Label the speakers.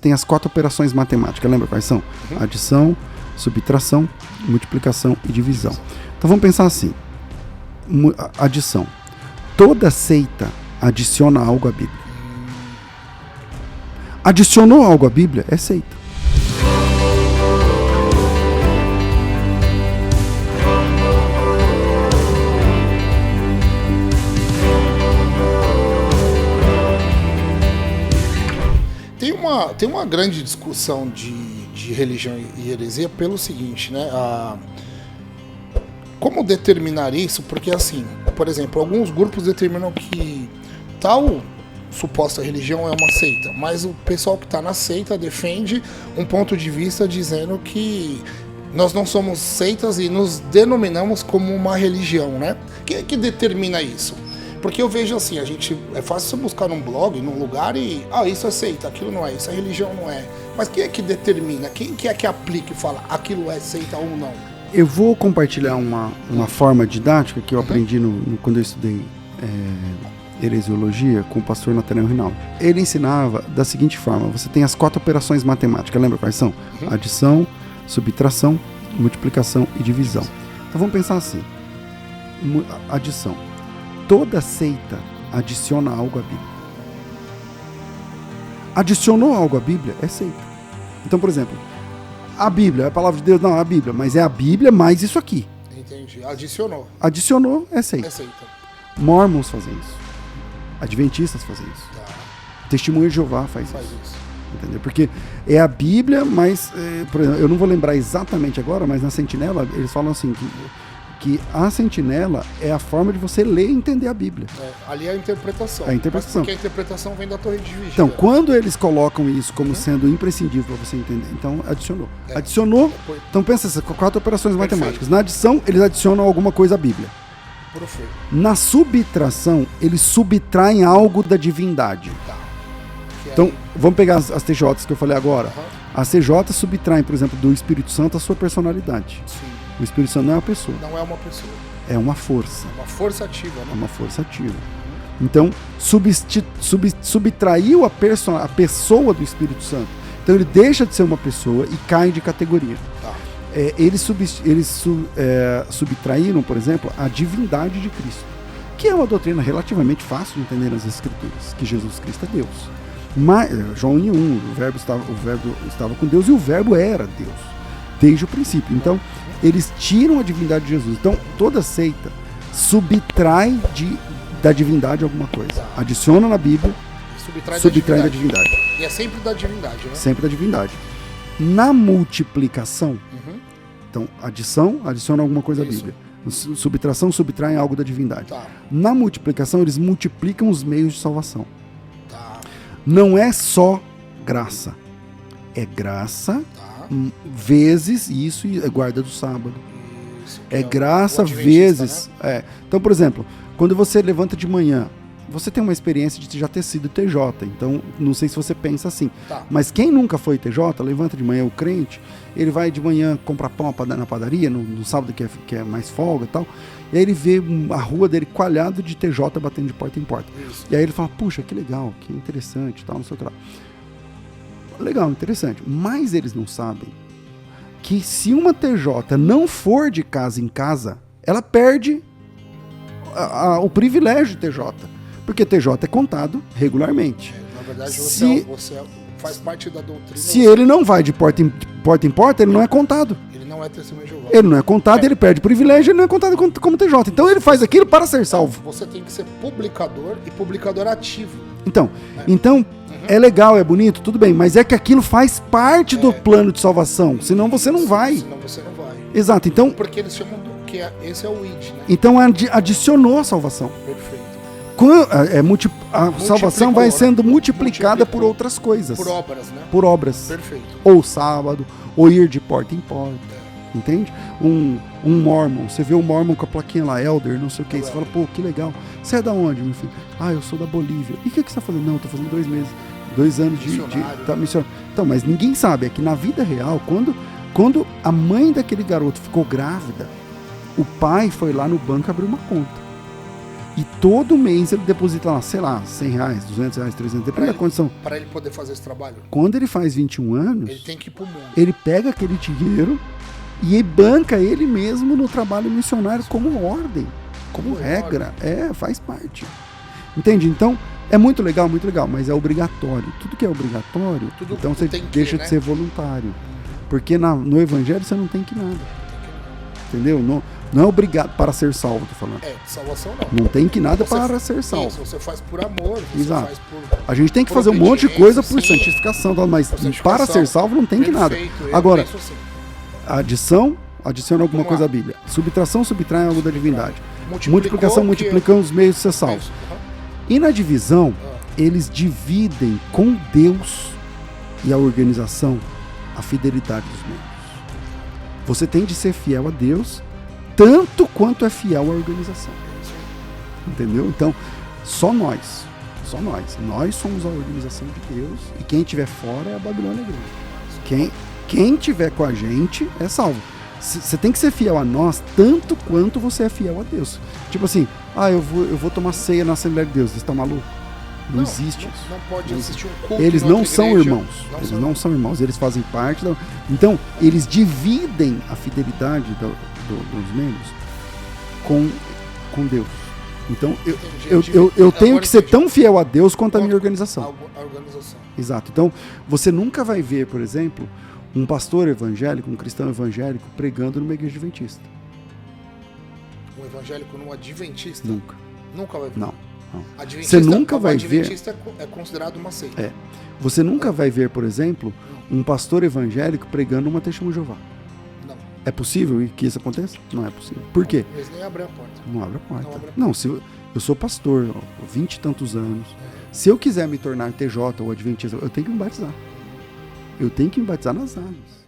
Speaker 1: Tem as 4 operações matemáticas, lembra quais são? Adição, subtração, multiplicação e divisão. Então vamos pensar assim, adição. Toda seita adiciona algo à Bíblia. Adicionou algo à Bíblia, é seita.
Speaker 2: Tem uma grande discussão de religião e heresia pelo seguinte, né? Como determinar isso? Porque, assim, por exemplo, alguns grupos determinam que tal suposta religião é uma seita, mas o pessoal que está na seita defende um ponto de vista dizendo que nós não somos seitas e nos denominamos como uma religião, né? Quem é que determina isso? Porque eu vejo assim, é fácil você buscar num blog, num lugar e... isso é seita, aquilo não é, isso é religião, não é. Mas quem é que determina? Quem que é que aplica e fala aquilo é seita ou não?
Speaker 1: Eu vou compartilhar uma forma didática que eu aprendi quando eu estudei heresiologia com o pastor Nathanael Rinaldi. Ele ensinava da seguinte forma, você tem as 4 operações matemáticas, lembra quais são? Adição, subtração, multiplicação e divisão. Então vamos pensar assim, adição. Toda seita adiciona algo à Bíblia. Adicionou algo à Bíblia, é seita. Então, por exemplo, a Bíblia, a palavra de Deus, não é a Bíblia, mas é a Bíblia mais isso aqui.
Speaker 2: Entendi. Adicionou.
Speaker 1: Adicionou, é seita.
Speaker 2: É seita.
Speaker 1: Mormons fazem isso. Adventistas fazem isso.
Speaker 2: Tá.
Speaker 1: Testemunho de Jeová faz isso. Entendeu? Porque é a Bíblia, mas, por exemplo, eu não vou lembrar exatamente agora, mas na Sentinela eles falam assim, que a Sentinela é a forma de você ler e entender a Bíblia.
Speaker 2: Ali é a interpretação.
Speaker 1: A interpretação.
Speaker 2: Porque a interpretação vem da Torre de Vigia.
Speaker 1: Então, quando eles colocam isso como sendo imprescindível para você entender, então adicionou. Adicionou, então pensa essas 4 operações matemáticas. Na adição, eles adicionam alguma coisa à Bíblia.
Speaker 2: Perfeito.
Speaker 1: Na subtração, eles subtraem algo da divindade.
Speaker 2: Tá.
Speaker 1: Então, vamos pegar as TJs que eu falei agora. As TJs subtraem, por exemplo, do Espírito Santo a sua personalidade.
Speaker 2: Sim.
Speaker 1: O Espírito Santo não é uma pessoa.
Speaker 2: Não é uma pessoa.
Speaker 1: É uma força.
Speaker 2: Uma força ativa, né?
Speaker 1: É uma força ativa. Então, subtraiu a pessoa do Espírito Santo. Então, ele deixa de ser uma pessoa e cai de categoria.
Speaker 2: Tá.
Speaker 1: Eles subtraíram, por exemplo, a divindade de Cristo, que é uma doutrina relativamente fácil de entender nas Escrituras, que Jesus Cristo é Deus. Mas, João 1, o verbo estava com Deus e o verbo era Deus, desde o princípio. Então, eles tiram a divindade de Jesus. Então, toda seita subtrai da divindade alguma coisa. Adiciona na Bíblia, subtrai da divindade.
Speaker 2: E é sempre da divindade, né?
Speaker 1: Sempre da divindade. Na multiplicação, então, adiciona alguma coisa à Bíblia. Subtração, subtraem algo da divindade.
Speaker 2: Tá.
Speaker 1: Na multiplicação, eles multiplicam os meios de salvação.
Speaker 2: Tá.
Speaker 1: Não é só graça. É graça... vezes isso e guarda do sábado. Isso, é graça vezes. Né? Então, por exemplo, quando você levanta de manhã, você tem uma experiência de já ter sido TJ. Então, não sei se você pensa assim.
Speaker 2: Tá.
Speaker 1: Mas quem nunca foi TJ, levanta de manhã o crente, ele vai de manhã comprar pão na padaria, no sábado que é mais folga e tal. E aí ele vê a rua dele coalhado de TJ batendo de porta em porta. Isso. E aí ele fala, puxa, que legal, que interessante, tal, não sei o que lá. Legal, interessante. Mas eles não sabem que se uma TJ não for de casa em casa, ela perde o privilégio de TJ. Porque TJ é contado regularmente.
Speaker 2: Na verdade, você faz parte da doutrina.
Speaker 1: Se ele não vai de porta em porta, ele não é contado.
Speaker 2: Ele não é testemunho de Jeová.
Speaker 1: Ele não é contado, ele perde privilégio, ele não é contado como TJ. Então ele faz aquilo para ser salvo.
Speaker 2: Você tem que ser publicador e publicador ativo.
Speaker 1: Então é legal, é bonito, tudo bem, mas é que aquilo faz parte do plano de salvação, senão você não vai.
Speaker 2: Senão você não vai.
Speaker 1: Exato, então...
Speaker 2: Porque eles chamam esse é o ID, né?
Speaker 1: Então adicionou a salvação.
Speaker 2: Perfeito.
Speaker 1: A salvação vai sendo multiplicada por outras coisas.
Speaker 2: Por obras, né?
Speaker 1: Por obras.
Speaker 2: Perfeito.
Speaker 1: Ou sábado, ou ir de porta em porta. Entende? Um mormon, você vê um mormon com a plaquinha lá, elder, não sei o que, você fala, pô, que legal. Você é da onde, meu filho? Eu sou da Bolívia. E o que você está fazendo? Não, eu tô fazendo 2 meses. 2 anos de missionário. Então, mas ninguém sabe, é que na vida real, quando a mãe daquele garoto ficou grávida, o pai foi lá no banco abrir uma conta. E todo mês ele deposita lá, sei lá, R$100, R$200, R$300, depende da condição.
Speaker 2: Para ele poder fazer esse trabalho,
Speaker 1: Quando ele faz 21 anos,
Speaker 2: ele tem que ir pro mundo.
Speaker 1: ele pega aquele dinheiro e banca ele mesmo no trabalho missionário como ordem, como regra. Faz parte. Entende? Então, é muito legal, mas é obrigatório. Tudo que é obrigatório,
Speaker 2: Tudo
Speaker 1: então você
Speaker 2: tem que,
Speaker 1: deixa
Speaker 2: né?
Speaker 1: de ser voluntário. Porque no evangelho você não tem que nada. Entendeu? Não é obrigado para ser salvo, tô falando.
Speaker 2: Salvação não.
Speaker 1: Não tem que nada para ser salvo.
Speaker 2: Isso, você faz por amor, você
Speaker 1: Exato.
Speaker 2: faz por...
Speaker 1: A gente tem que
Speaker 2: por
Speaker 1: fazer um monte de coisa por
Speaker 2: obediência, sim.
Speaker 1: santificação, tá? Mas
Speaker 2: Por santificação.
Speaker 1: para ser salvo não tem que nada.
Speaker 2: Perfeito, eu
Speaker 1: Agora,
Speaker 2: penso assim.
Speaker 1: adiciona alguma
Speaker 2: Vamos
Speaker 1: coisa
Speaker 2: lá.
Speaker 1: à Bíblia. Subtração subtrai algo da divindade.
Speaker 2: Multiplicou,
Speaker 1: Multiplicação multiplicando os meios de ser salvo.
Speaker 2: Isso.
Speaker 1: E na divisão, eles dividem com Deus e a organização a fidelidade dos membros. Você tem de ser fiel a Deus tanto quanto é fiel à organização. Entendeu? Então, só nós. Nós somos a organização de Deus e quem estiver fora é a Babilônia Grande. Quem estiver com a gente é salvo. Você tem que ser fiel a nós tanto quanto você é fiel a Deus. Tipo assim, eu vou tomar ceia na Assembleia de Deus. Você está maluco? Não existe isso.
Speaker 2: Não pode assistir um culto.
Speaker 1: Eles
Speaker 2: em
Speaker 1: não
Speaker 2: outra
Speaker 1: são
Speaker 2: igreja.
Speaker 1: irmãos. Eles não são irmãos, eles fazem parte da... Então, eles dividem a fidelidade dos membros com Deus. Então, eu tenho que ser tão fiel a Deus quanto a minha organização.
Speaker 2: A organização.
Speaker 1: Exato. Então, você nunca vai ver, por exemplo, um pastor evangélico, um cristão evangélico pregando numa igreja adventista.
Speaker 2: Um evangélico num adventista?
Speaker 1: Nunca.
Speaker 2: Nunca vai ver.
Speaker 1: Não.
Speaker 2: Adventista,
Speaker 1: Você nunca vai ver.
Speaker 2: Adventista é considerado uma seita.
Speaker 1: Você nunca vai ver, por exemplo, um pastor evangélico pregando uma testemunha de Jeová.
Speaker 2: Não.
Speaker 1: É possível que isso aconteça? Não é possível. Por quê?
Speaker 2: Eles nem abrem a porta.
Speaker 1: Não abre a porta.
Speaker 2: Não abre a porta.
Speaker 1: Não, se eu sou pastor, 20 e tantos anos. Se eu quiser me tornar TJ ou adventista, eu tenho que me batizar. Eu tenho que me batizar nas águas.